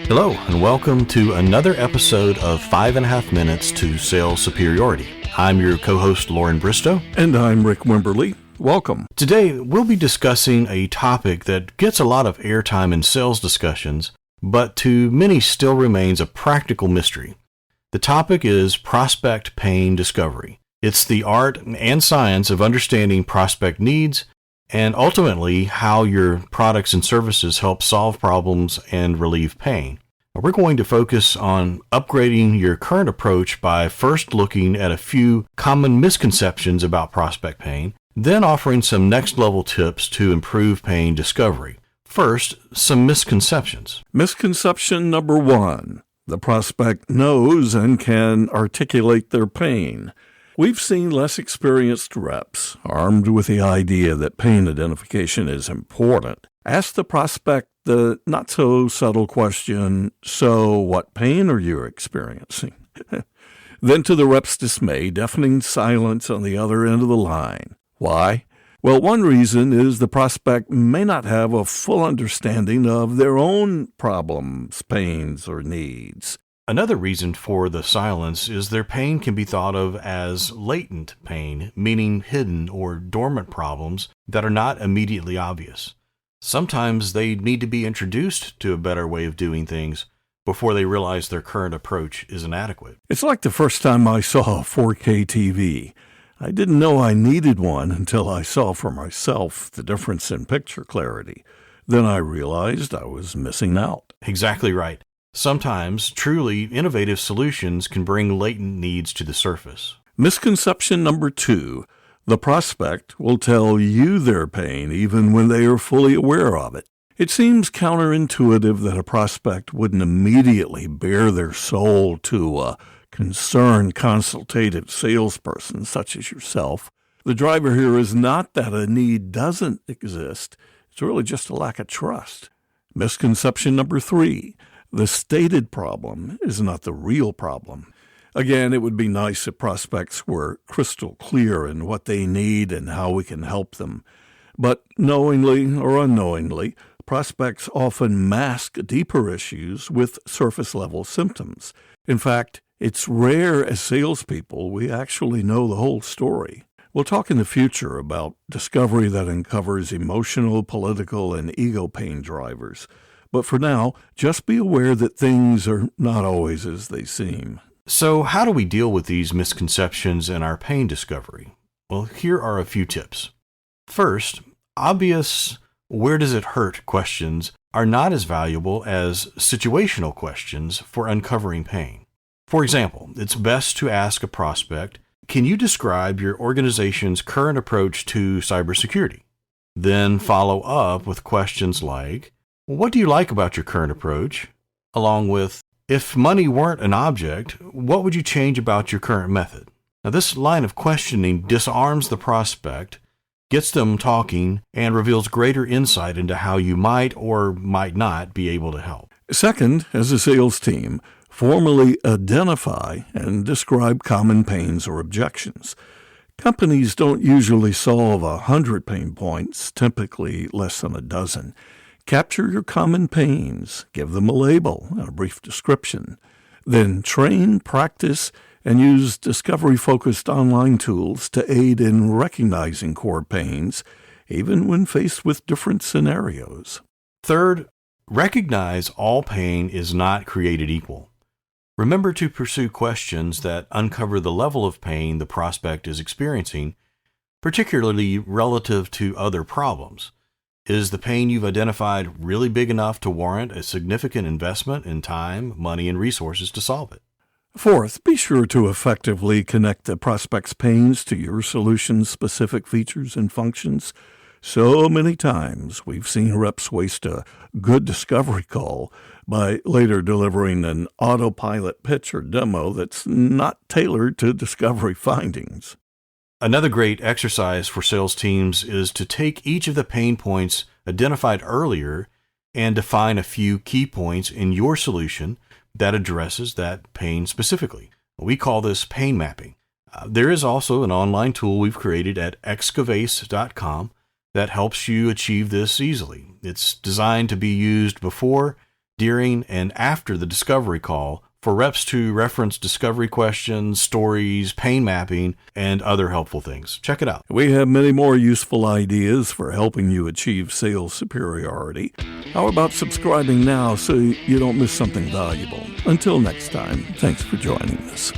Hello, and welcome to another episode of 5.5 Minutes to Sales Superiority. I'm your co-host, Lorin Bristow. And I'm Rick Wimberly. Welcome. Today, we'll be discussing a topic that gets a lot of airtime in sales discussions, but to many still remains a practical mystery. The topic is prospect pain discovery. It's the art and science of understanding prospect needs and ultimately how your products and services help solve problems and relieve pain. We're going to focus on upgrading your current approach by first looking at a few common misconceptions about prospect pain, then offering some next level tips to improve pain discovery. First, some misconceptions. Misconception number 1. The prospect knows and can articulate their pain. We've seen less experienced reps, armed with the idea that pain identification is important, ask the prospect the not-so-subtle question, so what pain are you experiencing? Then to the rep's dismay, deafening silence on the other end of the line. Why? Well, one reason is the prospect may not have a full understanding of their own problems, pains, or needs. Another reason for the silence is their pain can be thought of as latent pain, meaning hidden or dormant problems that are not immediately obvious. Sometimes they need to be introduced to a better way of doing things before they realize their current approach is inadequate. It's like the first time I saw a 4K TV. I didn't know I needed one until I saw for myself the difference in picture clarity. Then I realized I was missing out. Exactly right. Sometimes truly innovative solutions can bring latent needs to the surface. Misconception number 2. The prospect will tell you their pain even when they are fully aware of it. It seems counterintuitive that a prospect wouldn't immediately bare their soul to a concerned, consultative salesperson such as yourself. The driver here is not that a need doesn't exist. It's really just a lack of trust. Misconception number 3. The stated problem is not the real problem. Again, it would be nice if prospects were crystal clear in what they need and how we can help them. But knowingly or unknowingly, prospects often mask deeper issues with surface-level symptoms. In fact, it's rare as salespeople we actually know the whole story. We'll talk in the future about discovery that uncovers emotional, political, and ego pain drivers. But for now, just be aware that things are not always as they seem. So how do we deal with these misconceptions in our pain discovery? Well, here are a few tips. First, obvious where does it hurt questions are not as valuable as situational questions for uncovering pain. For example, it's best to ask a prospect, can you describe your organization's current approach to cybersecurity? Then follow up with questions like, what do you like about your current approach? Along with, if money weren't an object, what would you change about your current method? Now, this line of questioning disarms the prospect, gets them talking, and reveals greater insight into how you might or might not be able to help. Second, as a sales team, formally identify and describe common pains or objections. Companies don't usually solve 100 pain points, typically less than a dozen. Capture your common pains, give them a label and a brief description. Then train, practice, and use discovery-focused online tools to aid in recognizing core pains, even when faced with different scenarios. Third, recognize all pain is not created equal. Remember to pursue questions that uncover the level of pain the prospect is experiencing, particularly relative to other problems. Is the pain you've identified really big enough to warrant a significant investment in time, money, and resources to solve it? Fourth, be sure to effectively connect the prospect's pains to your solution's specific features and functions. So many times we've seen reps waste a good discovery call by later delivering an autopilot pitch or demo that's not tailored to discovery findings. Another great exercise for sales teams is to take each of the pain points identified earlier and define a few key points in your solution that addresses that pain specifically. We call this pain mapping. There is also an online tool we've created at excavase.com that helps you achieve this easily. It's designed to be used before during and after the discovery call for reps to reference discovery questions, stories, pain mapping, and other helpful things. Check it out. We have many more useful ideas for helping you achieve sales superiority. How about subscribing now so you don't miss something valuable? Until next time, thanks for joining us.